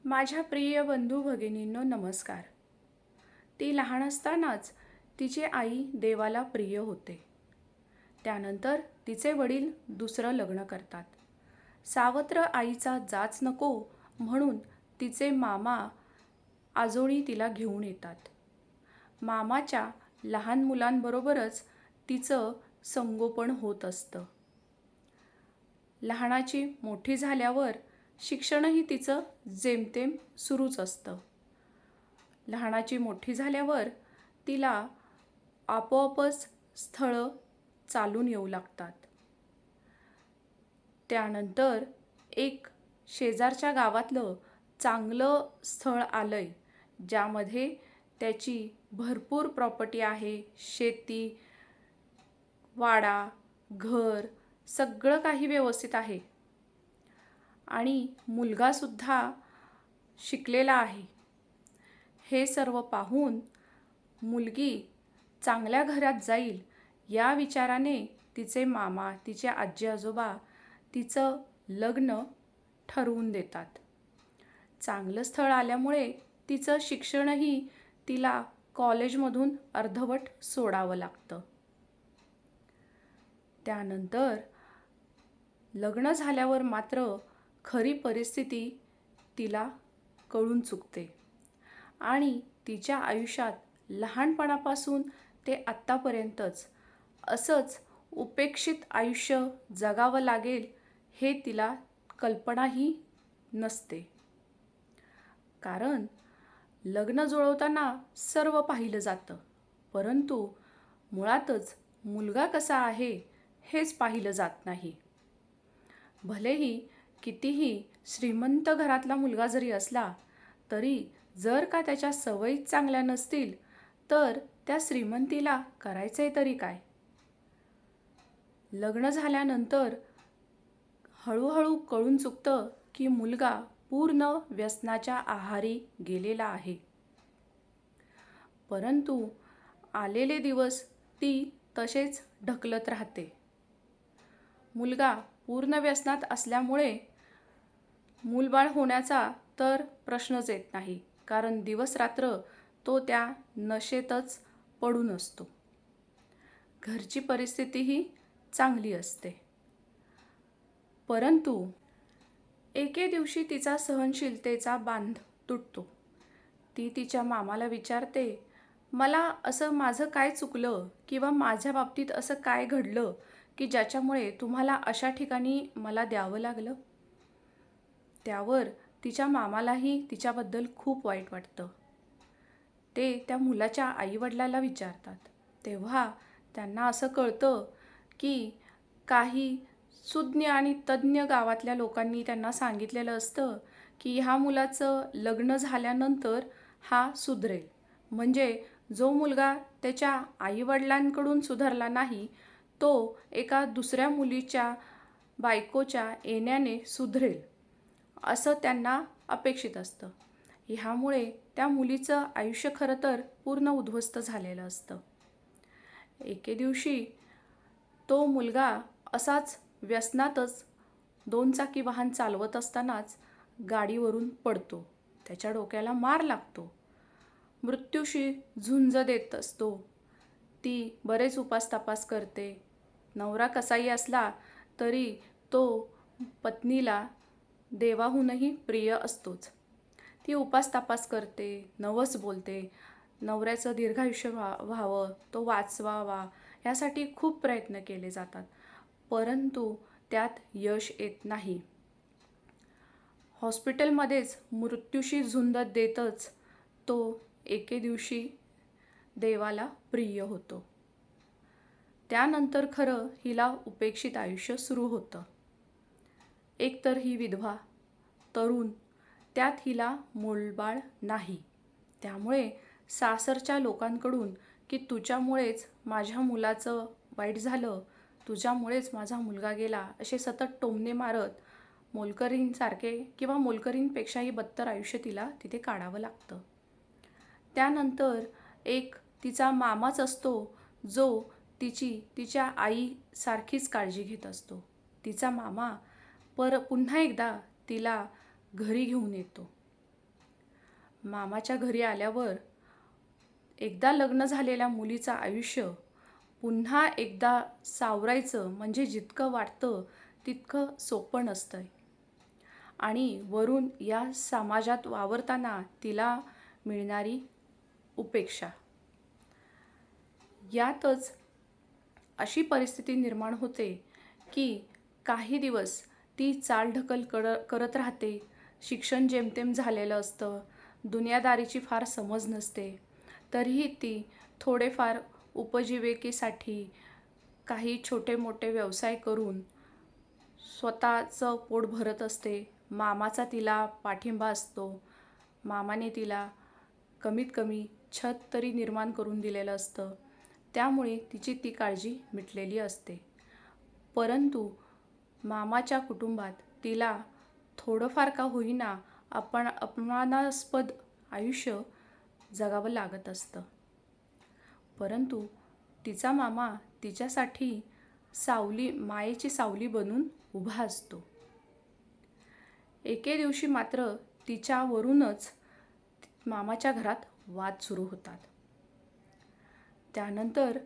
माझ्या प्रिय बंधू भगिनींनो नमस्कार. ती लहान असतानाच तिची आई देवाला प्रिय होते. त्यानंतर तिचे वडील दुसरं लग्न करतात. सावत्र आईचा जाच नको म्हणून तिचे मामा आजोळी तिला घेऊन येतात. मामाच्या लहान मुलांबरोबरच तिचं संगोपन होत असतं. लहानाची मोठी झाल्यावर शिक्षणही तिचं जेमतेम सुरूच असतं. लहानाची मोठी झाल्यावर तिला आपोआपच स्थळं चालून येऊ लागतात. त्यानंतर एक शेजारच्या गावातलं चांगलं स्थळ आलंय, ज्यामध्ये त्याची भरपूर प्रॉपर्टी आहे, शेती, वाडा, घर सगळं काही व्यवस्थित आहे आणि मुलगासुद्धा शिकलेला आहे. हे सर्व पाहून मुलगी चांगल्या घरात जाईल या विचाराने तिचे मामा, तिचे आजी आजोबा तिचं लग्न ठरवून देतात. चांगलं स्थळ आल्यामुळे तिचं शिक्षणही तिला कॉलेजमधून अर्धवट सोडावं लागतं. त्यानंतर लग्न झाल्यावर मात्र खरी परिस्थिती तिला कळून चुकते आणि तिच्या आयुष्यात लहानपणापासून ते आत्तापर्यंतच असंच उपेक्षित आयुष्य जगावं लागेल हे तिला कल्पनाही नसते. कारण लग्न जुळवताना सर्व पाहिलं जातं, परंतु मुळातच मुलगा कसा आहे हेच पाहिलं जात नाही. भलेही कितीही श्रीमंत घरातला मुलगा जरी असला तरी जर का त्याच्या सवयी चांगल्या नसतील तर त्या श्रीमंतीला करायचंय तरी काय. लग्न झाल्यानंतर हळूहळू कळून चुकतं की मुलगा पूर्ण व्यसनाच्या आहारी गेलेला आहे. परंतु आलेले दिवस ती तसेच ढकलत राहते. मुलगा पूर्ण व्यसनात असल्यामुळे मूलबाळ होण्याचा तर प्रश्नच येत नाही, कारण दिवसरात्र तो त्या नशेतच पडून असतो. घरची परिस्थितीही चांगली असते. परंतु एके दिवशी तिचा सहनशीलतेचा बांध तुटतो. ती तिच्या मामाला विचारते, मला असं माझं काय चुकलं किंवा माझ्या बाबतीत असं काय घडलं की ज्याच्यामुळे तुम्हाला अशा ठिकाणी मला द्यावं लागलं. त्यावर तिच्या मामालाही तिच्याबद्दल खूप वाईट वाटतं. ते त्या मुलाच्या आईवडिलाला विचारतात. तेव्हा त्यांना असं कळतं की काही सुज्ञ आणि तज्ज्ञ गावातल्या लोकांनी त्यांना सांगितलेलं असतं की ह्या मुलाचं लग्न झाल्यानंतर हा सुधरेल. म्हणजे जो मुलगा त्याच्या आईवडिलांकडून सुधारला नाही तो एका दुसऱ्या मुलीच्या बायकोच्या येण्याने सुधरेल असं त्यांना अपेक्षित असतं. ह्यामुळे त्या मुलीचं आयुष्य खरं तर पूर्ण उद्ध्वस्त झालेलं असतं. एके दिवशी तो मुलगा असाच व्यसनातच 2 चाकी वाहन चालवत असतानाच गाडीवरून पडतो. त्याच्या डोक्याला मार लागतो. मृत्यूशी झुंज देत असतो. ती बरेच उपास-तापास करते. नवरा कसाही असला तरी तो पत्नीला देवाहूनही प्रिय असतोच. ती उपास-तापास करते, नवस बोलते, नवऱ्याचं दीर्घायुष्य व्हावं, तो वाचवावा यासाठी खूप प्रयत्न केले जातात, परंतु त्यात यश येत नाही. हॉस्पिटलमध्येच मृत्यूशी झुंज देतच तो एके दिवशी देवाला प्रिय होतो. त्यानंतर खरं हिला उपेक्षित आयुष्य सुरू होतं. एकतर ही विधवा, तरुण, त्यात हिला मूलबाळ नाही. त्यामुळे सासरच्या लोकांकडून की तुझ्यामुळेच माझ्या मुलाचं वाईट झालं, तुझ्यामुळेच माझा मुलगा गेला असे सतत टोमणे मारत मोलकरीणसारखे किंवा मोलकरीणपेक्षाही बदतर आयुष्य तिला तिथे काढावं लागतं. त्यानंतर एक तिचा मामाच असतो जो तिच्या आईसारखीच काळजी घेत असतो. तिचा मामा पुन्हा एकदा तिला घरी घेऊन येतो. मामाच्या घरी आल्यावर एकदा लग्न झालेल्या मुलीचं आयुष्य पुन्हा एकदा सावरायचं म्हणजे जितकं वाटतं तितकं सोपं नसतं. आणि वरून या समाजात वावरताना तिला मिळणारी उपेक्षा. यातच अशी परिस्थिती निर्माण होते की काही दिवस ती चालढकल करत राहते. शिक्षण जेमतेम झालेलं असतं, दुनियादारीची फार समज नसते, तरीही ती थोडेफार उपजीविकेसाठी काही छोटे मोठे व्यवसाय करून स्वतःचं पोट भरत असते. मामाचा तिला पाठिंबा असतो. मामाने तिला कमीत कमी छत तरी निर्माण करून दिलेलं असतं. त्यामुळे तिची ती काळजी मिटलेली असते. परंतु मामाच्या कुटुंबात तिला थोडंफार का होईना अपमानास्पद आयुष्य जगावं लागत असतं. परंतु तिचा मामा तिच्यासाठी मायेची सावली बनून उभा असतो. एके दिवशी मात्र तिच्यावरूनच मामाच्या घरात वाद सुरू होतात. त्यानंतर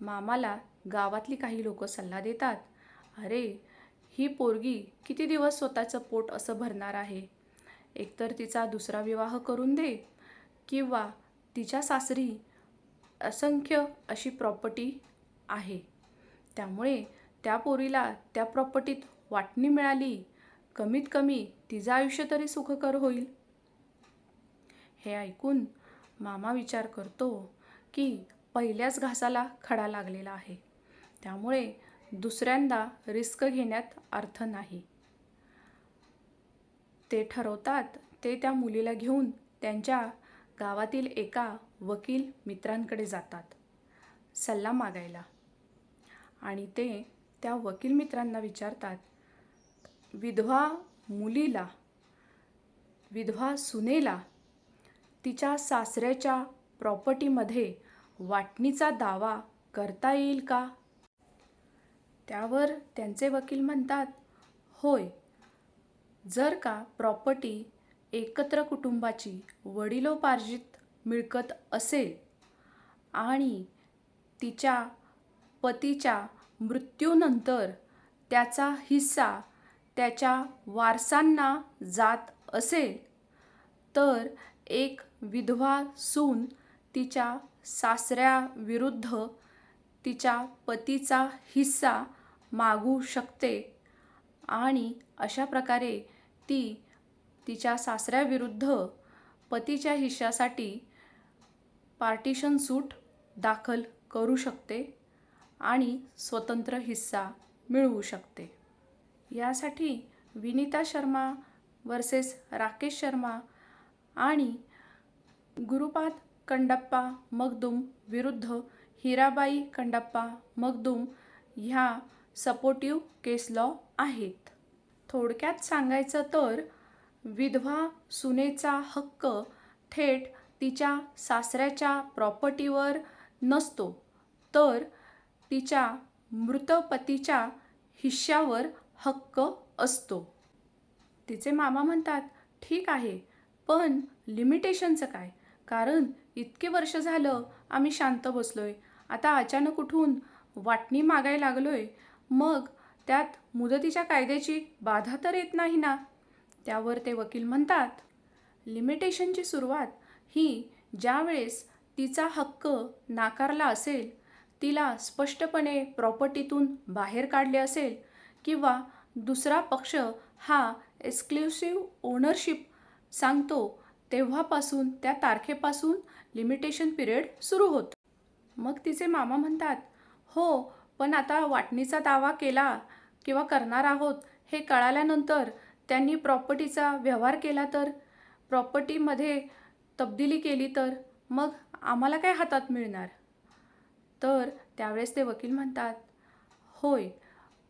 मामाला गावातली काही लोक सल्ला देतात, अरे ही पोरगी किती दिवस स्वतःचं पोट असं भरणार आहे. एकतर तिचा दुसरा विवाह करून दे किंवा तिच्या सासरी असंख्य अशी प्रॉपर्टी आहे. त्यामुळे त्या पोरीला त्या प्रॉपर्टीत वाटणी मिळाली, कमीत कमी तिचं आयुष्य तरी सुखकर होईल. हे ऐकून मामा विचार करतो की पहिल्याच घासाला खडा लागलेला आहे. त्यामुळे दुसऱ्यांदा रिस्क घेण्यात अर्थ नाही. ते ठरवतात ते त्या मुलीला घेऊन त्यांच्या गावातील एका वकील मित्रांकडे जातात सल्ला मागायला. आणि ते त्या वकील मित्रांना विचारतात, विधवा सुनेला तिच्या सासऱ्याच्या प्रॉपर्टीमध्ये वाटणीचा दावा करता येईल का? त्यावर त्यांचे वकील म्हणतात, होय, जर का प्रॉपर्टी एकत्र कुटुंबाची वडिलोपार्जित मिळकत असेल आणि तिच्या पतीच्या मृत्यूनंतर त्याचा हिस्सा त्याच्या वारसांना जात असेल, तर एक विधवा सून तिच्या सासऱ्याविरुद्ध तिच्या पतीचा हिस्सा मागू शकते आणि अशा प्रकारे ती तिच्या सासऱ्याविरुद्ध पतीच्या हिश्श्यासाठी पार्टिशन सूट दाखल करू शकते आणि स्वतंत्र हिस्सा मिळवू शकते. यासाठी विनीता शर्मा वर्सेस राकेश शर्मा आणि गुरुपाद कंडप्पा मगदूम विरुद्ध हिराबाई कंडप्पा मगदूम ह्या सपोर्टिव्ह केस लॉ आहेत. थोडक्यात सांगायचं तर विधवा सुनेचा हक्क थेट तिच्या सासऱ्याच्या प्रॉपर्टीवर नसतो, तर तिच्या मृत पतीच्या हिश्श्यावर हक्क असतो. तिचे मामा म्हणतात, ठीक आहे, पण लिमिटेशनचं काय? कारण इतके वर्ष झालं आम्ही शांत बसलोय, आता अचानक उठून वाटणी मागायला लागलोय, मग त्यात मुदतीच्या कायद्याची बाधा तर येत नाही ना? त्यावर ते वकील म्हणतात, लिमिटेशनची सुरुवात ही ज्या वेळेस तिचा हक्क नाकारला असेल, तिला स्पष्टपणे प्रॉपर्टीतून बाहेर काढले असेल किंवा दुसरा पक्ष हा एक्सक्लुसिव्ह ओनरशिप सांगतो, तेव्हापासून त्या तारखेपासून लिमिटेशन पिरियड सुरू होतो. मग तिचे मामा म्हणतात, हो, पण आता वाटणीचा दावा केला किंवा करणार आहोत हे कळाल्यानंतर त्यांनी प्रॉपर्टीचा व्यवहार केला तर, प्रॉपर्टीमध्ये तब्दिली केली तर मग आम्हाला काय हातात मिळणार? तर त्यावेळेस ते वकील म्हणतात, होय,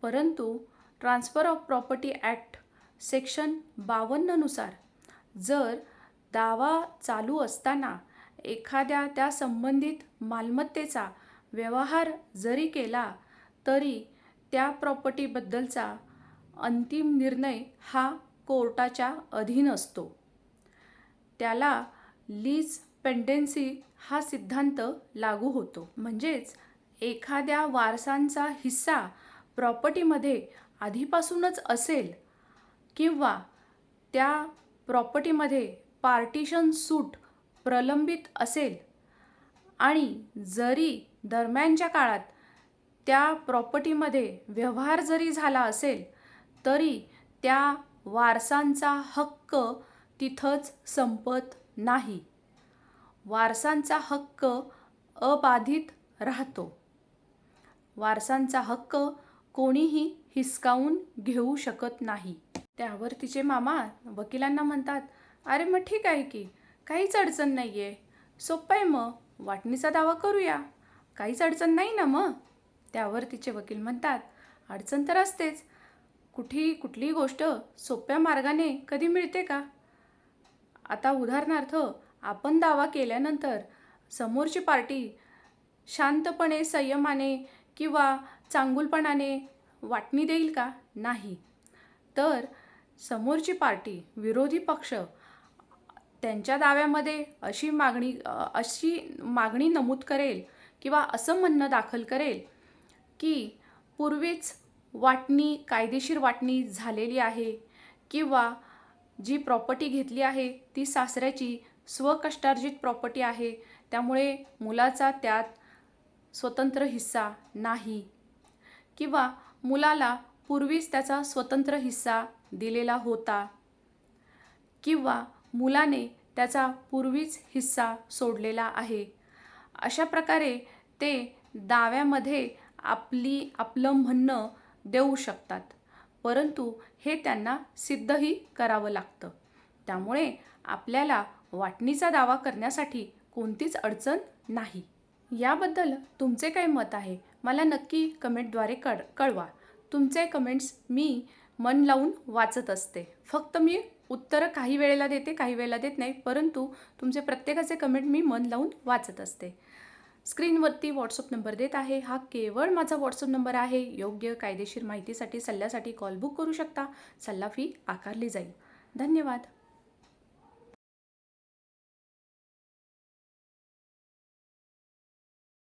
परंतु transfer of property act section 52 नुसार जर दावा चालू असताना एखाद्या त्या संबंधित मालमत्तेचा व्यवहार जरी केला तरी त्या प्रॉपर्टीबद्दलचा अंतिम निर्णय हा कोर्टाच्या अधीन असतो. त्याला लीज पेंडेन्सी हा सिद्धांत लागू होतो. म्हणजेच एखाद्या वारसांचा हिस्सा प्रॉपर्टीमध्ये आधीपासूनच असेल किंवा त्या प्रॉपर्टीमध्ये पार्टिशन सूट प्रलंबित असेल आणि जरी दरम्यानच्या काळात त्या प्रॉपर्टीमध्ये व्यवहार जरी झाला असेल तरी त्या वारसांचा हक्क तिथंच संपत नाही. वारसांचा हक्क अबाधित राहतो. वारसांचा हक्क कोणीही हिसकावून घेऊ शकत नाही. त्यावर तिचे मामा वकिलांना म्हणतात, अरे मग ठीक आहे की, काहीच अडचण नाही आहे, सोपं आहे, मग वाटणीचा दावा करूया, काहीच अडचण नाही ना मग. त्यावर तिचे वकील म्हणतात, अडचण तर असतेच, कुठलीही गोष्ट सोप्या मार्गाने कधी मिळते का? आता उदाहरणार्थ आपण दावा केल्यानंतर समोरची पार्टी शांतपणे, संयमाने किंवा चांगुलपणाने वाटणी देईल का? नाही. तर समोरची पार्टी, विरोधी पक्ष त्यांच्या दाव्यामध्ये अशी मागणी नमूद करेल किंवा असं म्हणणं दाखल करेल की पूर्वीच कायदेशीर वाटणी झालेली आहे किंवा जी प्रॉपर्टी घेतली आहे ती सासऱ्याची स्वकष्टार्जित प्रॉपर्टी आहे, त्यामुळे मुलाचा त्यात स्वतंत्र हिस्सा नाही किंवा मुलाला पूर्वीच त्याचा स्वतंत्र हिस्सा दिलेला होता किंवा मुलाने त्याचा पूर्वीच हिस्सा सोडलेला आहे. अशा प्रकारे ते दाव्यामध्ये आपलं म्हणणं देऊ शकतात, परंतु हे त्यांना सिद्धही करावं लागतं. त्यामुळे आपल्याला वाटणीचा दावा करण्यासाठी कोणतीच अडचण नाही. याबद्दल तुमचे काय मत आहे मला नक्की कमेंटद्वारे कळवा. तुमचे कमेंट्स मी मन लावून वाचत असते. फक्त मी उत्तरं काही वेळेला देते, काही वेळेला देत नाही, परंतु तुमचे प्रत्येकाचे कमेंट मी मन लावून वाचत असते. स्क्रीनवरती व्हॉट्सअप नंबर देत आहे, हा केवळ माझा व्हॉट्सअप नंबर आहे. योग्य कायदेशीर माहितीसाठी, सल्ल्यासाठी कॉल बुक करू शकता. सल्ला फी आकारली जाईल. धन्यवाद.